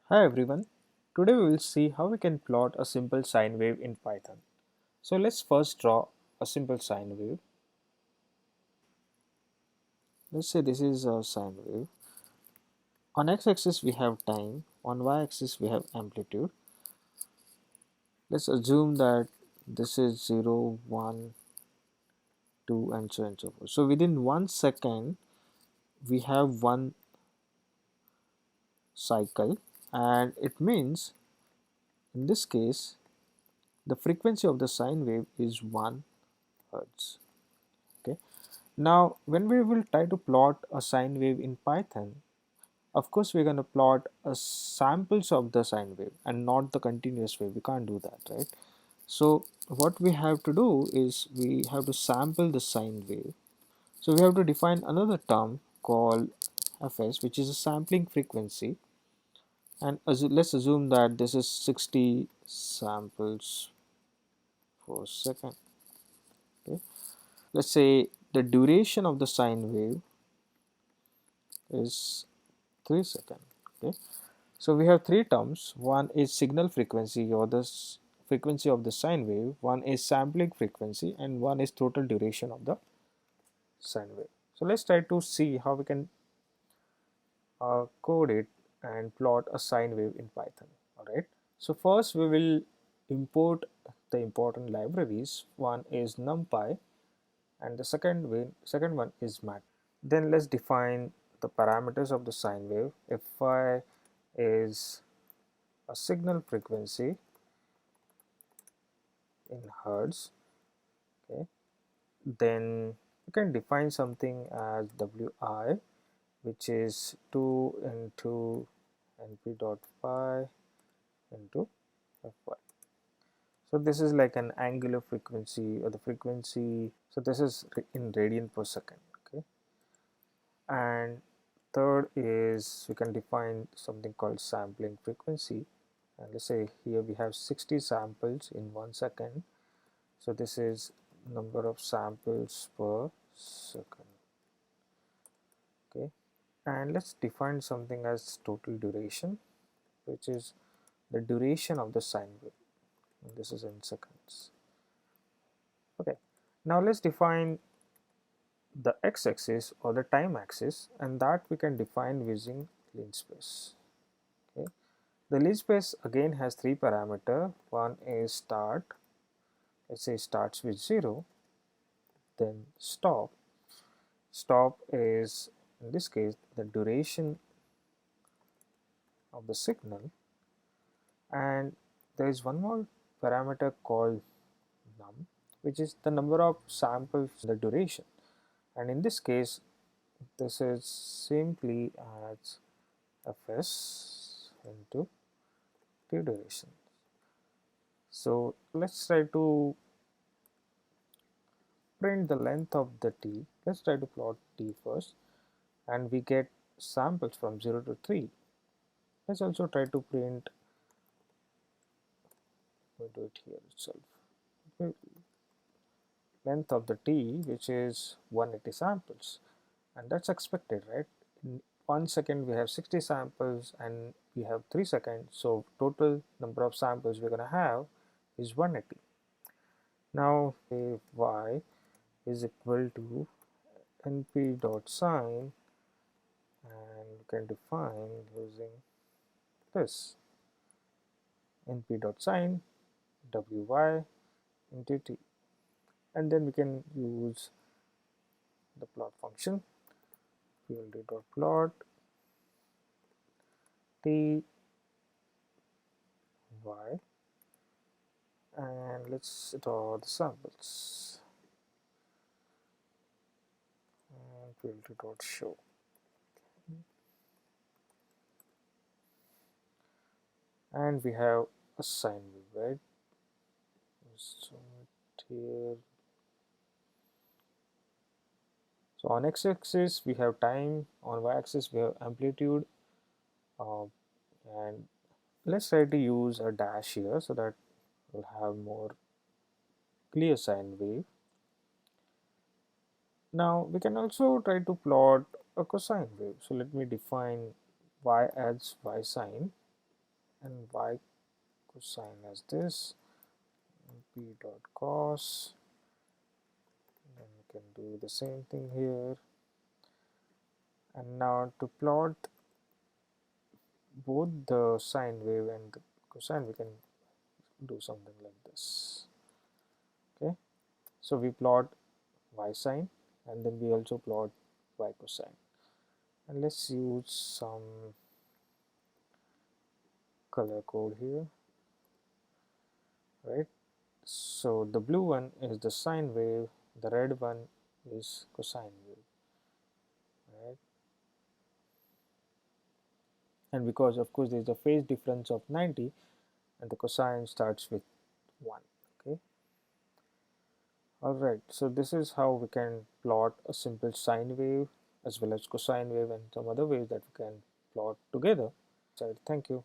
Hi everyone. Today we will see how we can plot a simple sine wave in Python. So let's first draw a simple sine wave. Let's say this is a sine wave. On x-axis we have time, on y-axis we have amplitude. Let's assume that this is 0, 1, 2 and so on and so forth. So within 1 second we have one cycle, and it means in this case the frequency of the sine wave is 1 Hertz. Okay. Now, when we will try to plot a sine wave in Python, of course, we're going to plot a samples of the sine wave and not the continuous wave. We can't do that, right? So, what we have to do is we have to sample the sine wave. So, we have to define another term called fs, which is a sampling frequency. And let's assume that this is 60 samples per second. Okay. Let's say the duration of the sine wave is 3 seconds. Okay, so we have three terms. One is signal frequency, or the frequency of the sine wave. One is sampling frequency, and one is total duration of the sine wave. So let's try to see how we can code it and plot a sine wave in Python. All right, so first we will import the important libraries. One is NumPy and the second one is Mat. Then let's define the parameters of the sine wave. Fi is a signal frequency in hertz. Okay, then you can define something as wi, which is 2 into np dot phi into fy. So this is like an angular frequency, or the frequency. So this is in radian per second. Okay, and third is we can define something called sampling frequency, and let's say here we have 60 samples in 1 second. So this is number of samples per second. Okay, and let's define something as total duration, which is the duration of the sine wave, and this is in seconds. Okay, now let's define the x-axis or the time axis, and that we can define using linspace. Okay, the linspace again has three parameters. One is start, let's say starts with 0, then stop. Stop is in this case the duration of the signal, and there is one more parameter called num, which is the number of samples, the duration, and in this case this is simply as fs into t duration. So let's try to print the length of the t. Let's try to plot t first, and we get samples from 0 to 3. Let's also try to print, we do it here itself, okay, length of the t, which is 180 samples, and that's expected, right? In 1 second we have 60 samples and we have 3 seconds, so total number of samples we're going to have is 180. Now if y is equal to np dot sine, and you can define using this np dot sine wy into t, and then we can use the plot function pld.plot t y, and let's draw the samples, and pld.show, and we have a sine wave, right? So here, so on x-axis we have time, on y-axis we have amplitude, uh, and let's try to use a dash here so that we'll have more clear sine wave. Now we can also try to plot a cosine wave. So let me define y as y sine, and y cosine as this, p dot cos. Then we can do the same thing here. And now to plot both the sine wave and the cosine, we can do something like this. Okay, so we plot y sine and then we also plot y cosine. And let's use some color code here, right? So the blue one is the sine wave, the red one is cosine wave, right? And because of course there is a phase difference of 90 and the cosine starts with 1. Okay, alright, so this is how we can plot a simple sine wave as well as cosine wave and some other ways that we can plot together. So thank you.